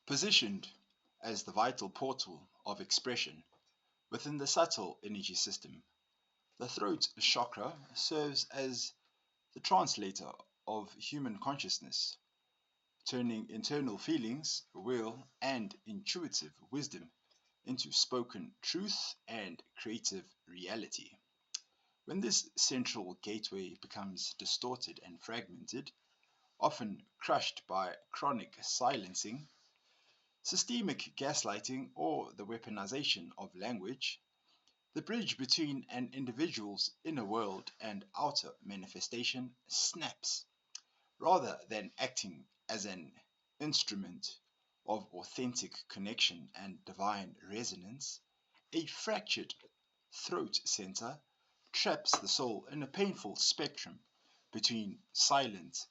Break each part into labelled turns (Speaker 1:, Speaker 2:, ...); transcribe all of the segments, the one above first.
Speaker 1: Positioned as the vital portal of expression within the subtle energy system, the throat chakra serves as the translator of human consciousness, turning internal feelings, will, and intuitive wisdom into spoken truth and creative reality. When this central gateway becomes distorted and fragmented, often crushed by chronic silencing, systemic gaslighting, or the weaponization of language, the bridge between an individual's inner world and outer manifestation snaps. Rather than acting as an instrument of authentic connection and divine resonance, a fractured throat center traps the soul in a painful spectrum between silent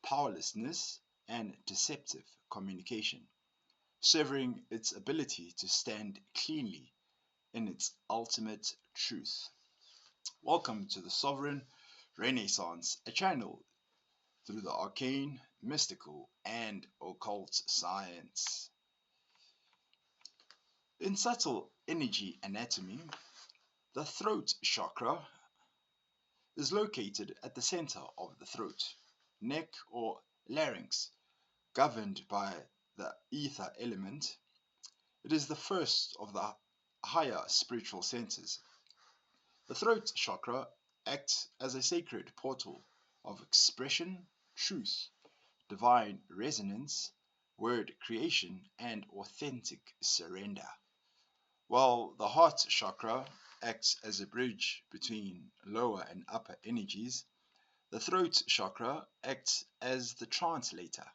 Speaker 1: powerlessness and deceptive communication, severing its ability to stand cleanly in its ultimate truth. Welcome to the Sovereign Renaissance, a channel through the arcane, mystical, and occult science. In subtle energy anatomy, the throat chakra is located at the center of the throat, neck, or larynx, governed by the ether element. It is the first of the higher spiritual centers. The throat chakra acts as a sacred portal of expression, truth, divine resonance, word creation, and authentic surrender, while the heart chakra acts as a bridge between lower and upper energies. The throat chakra acts as the translator.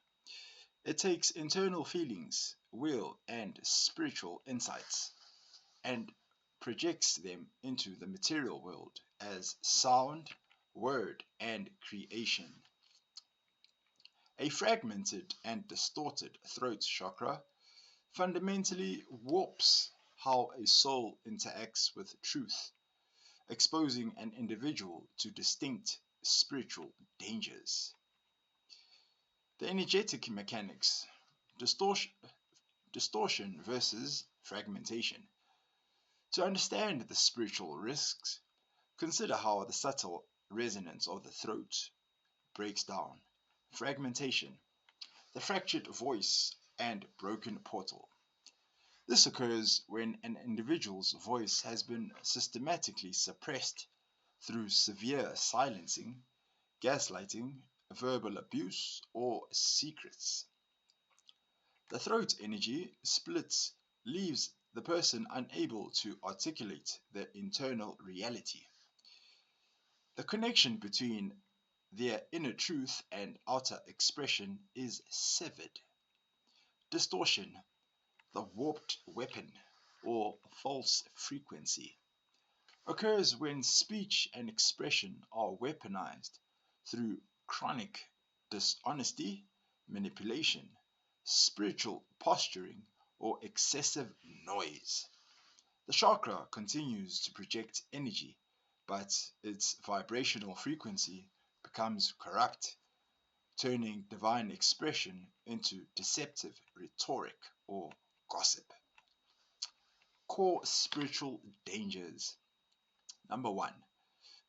Speaker 1: It takes internal feelings, will, and spiritual insights and projects them into the material world as sound, word, and creation. A fragmented and distorted throat chakra fundamentally warps how a soul interacts with truth, exposing an individual to distinct spiritual dangers. The energetic mechanics, distortion, distortion versus fragmentation. To understand the spiritual risks, consider how the subtle resonance of the throat breaks down. Fragmentation, the fractured voice and broken portal. This occurs when an individual's voice has been systematically suppressed through severe silencing, gaslighting, verbal abuse, or secrets. The throat energy splits leaves the person unable to articulate their internal reality. The connection between their inner truth and outer expression is severed. Distortion, the warped weapon or false frequency, occurs when speech and expression are weaponized through chronic dishonesty, manipulation, spiritual posturing, or excessive noise. The chakra continues to project energy, but its vibrational frequency becomes corrupt, turning divine expression into deceptive rhetoric or gossip. Core spiritual dangers. Number one,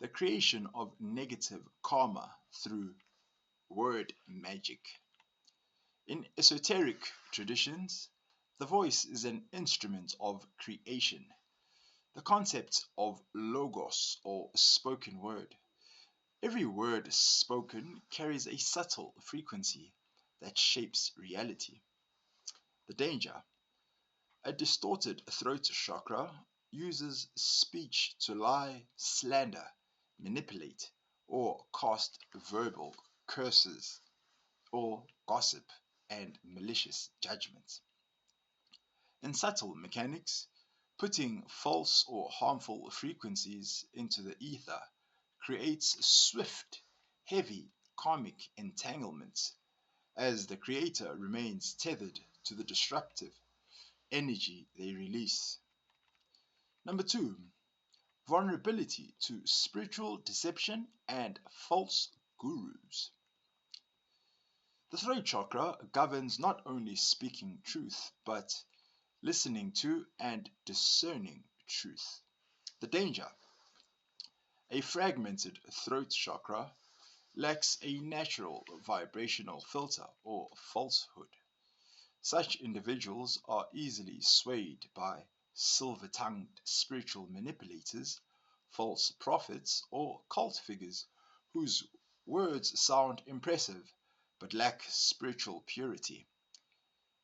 Speaker 1: the creation of negative karma through word magic. In esoteric traditions, the voice is an instrument of creation. The concept of logos or spoken word. Every word spoken carries a subtle frequency that shapes reality. The danger. A distorted throat chakra uses speech to lie, slander, manipulate, or cast verbal curses, or gossip and malicious judgment. In subtle mechanics, putting false or harmful frequencies into the ether creates swift, heavy karmic entanglements as the creator remains tethered to the disruptive energy they release. Number two, vulnerability to spiritual deception and false gurus. The throat chakra governs not only speaking truth, but listening to and discerning truth. The danger: a fragmented throat chakra lacks a natural vibrational filter or falsehood. Such individuals are easily swayed by silver-tongued spiritual manipulators, false prophets, or cult figures whose words sound impressive but lack spiritual purity.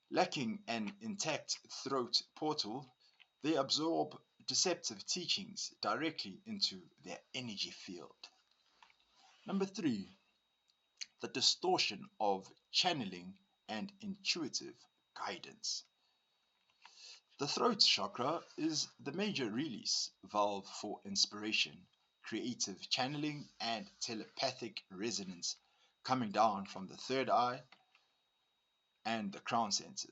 Speaker 1: Lacking an intact throat portal, they absorb deceptive teachings directly into their energy field. Number 3, the distortion of channeling and intuitive guidance. The throat chakra is the major release valve for inspiration, creative channeling, and telepathic resonance coming down from the third eye and the crown center.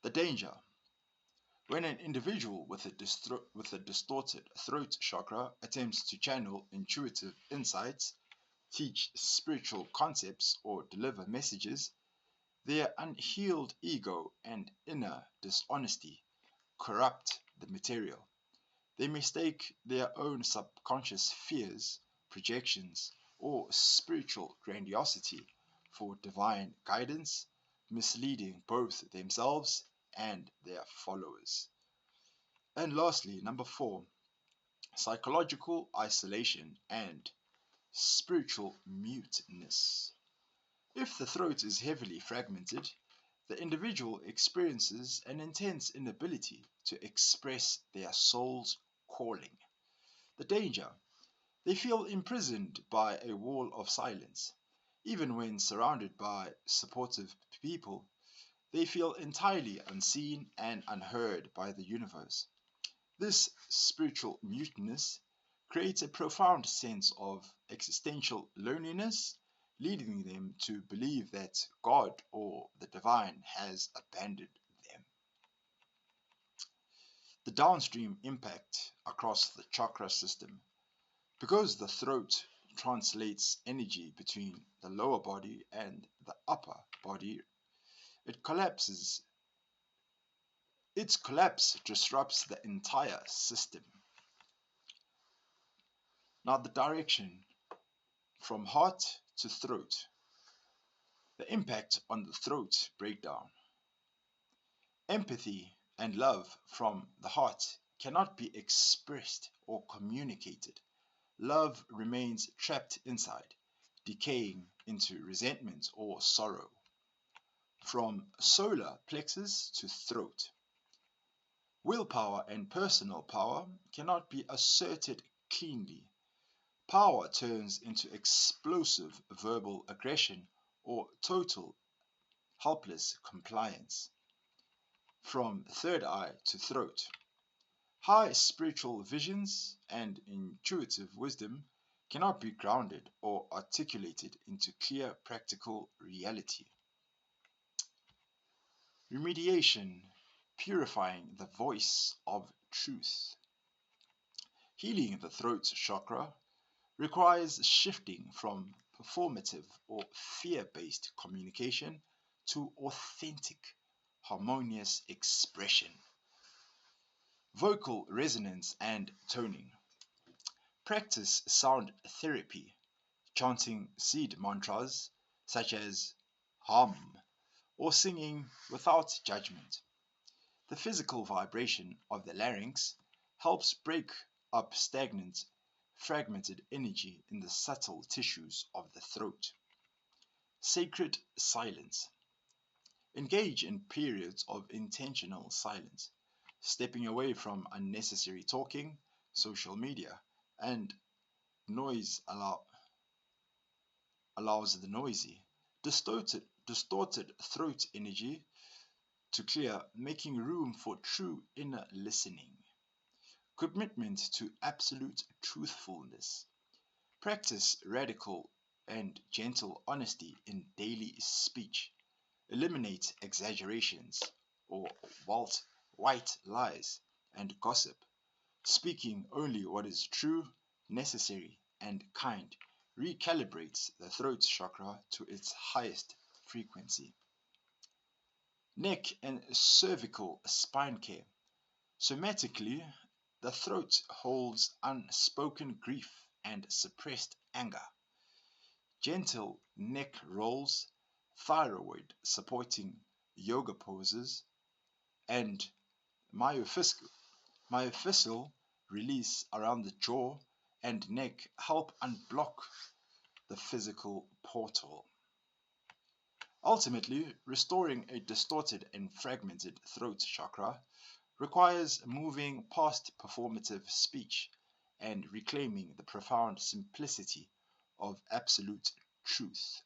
Speaker 1: The danger: when an individual with a distorted throat chakra attempts to channel intuitive insights, teach spiritual concepts, or deliver messages, their unhealed ego and inner dishonesty corrupt the material. They mistake their own subconscious fears, projections, or spiritual grandiosity for divine guidance, misleading both themselves and their followers. And lastly, number 4, psychological isolation and spiritual muteness. If the throat is heavily fragmented, the individual experiences an intense inability to express their soul's calling. The danger: they feel imprisoned by a wall of silence. Even when surrounded by supportive people, they feel entirely unseen and unheard by the universe. This spiritual muteness creates a profound sense of existential loneliness, leading them to believe that God or the divine has abandoned them. The downstream impact across the chakra system. Because the throat translates energy between the lower body and the upper body, it collapses. Its collapse disrupts the entire system. Now, the direction from heart to throat. The impact on the throat breakdown. Empathy and love from the heart cannot be expressed or communicated. Love remains trapped inside, decaying into resentment or sorrow. From solar plexus to throat. Willpower and personal power cannot be asserted cleanly. Power turns into explosive verbal aggression or total helpless compliance. From third eye to throat. High spiritual visions and intuitive wisdom cannot be grounded or articulated into clear practical reality. Remediation, purifying the voice of truth. Healing the throat chakra requires shifting from performative or fear-based communication to authentic, harmonious expression. Vocal resonance and toning. Practice sound therapy, chanting seed mantras such as hum or singing without judgment. The physical vibration of the larynx helps break up stagnant, fragmented energy in the subtle tissues of the throat. Sacred silence. Engage in periods of intentional silence, stepping away from unnecessary talking, social media, and noise allows the noisy, distorted throat energy to clear, making room for true inner listening. Commitment to absolute truthfulness. Practice radical and gentle honesty in daily speech. Eliminate exaggerations or white lies and gossip. Speaking only what is true, necessary, and kind recalibrates the throat chakra to its highest frequency. Neck and cervical spine care. Somatically, the throat holds unspoken grief and suppressed anger. Gentle neck rolls, thyroid supporting yoga poses, and myofascial release around the jaw and neck help unblock the physical portal. Ultimately, restoring a distorted and fragmented throat chakra requires moving past performative speech and reclaiming the profound simplicity of absolute truth.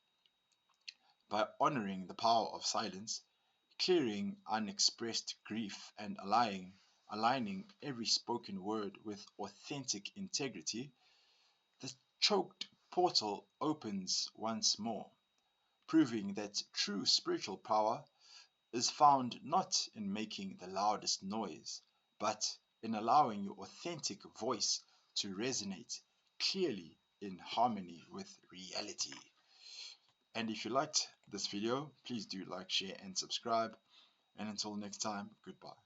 Speaker 1: By honoring the power of silence, clearing unexpressed grief, and aligning every spoken word with authentic integrity, the choked portal opens once more, proving that true spiritual power is found not in making the loudest noise, but in allowing your authentic voice to resonate clearly in harmony with reality. And if you liked this video, please do like, share, and subscribe. And until next time, goodbye.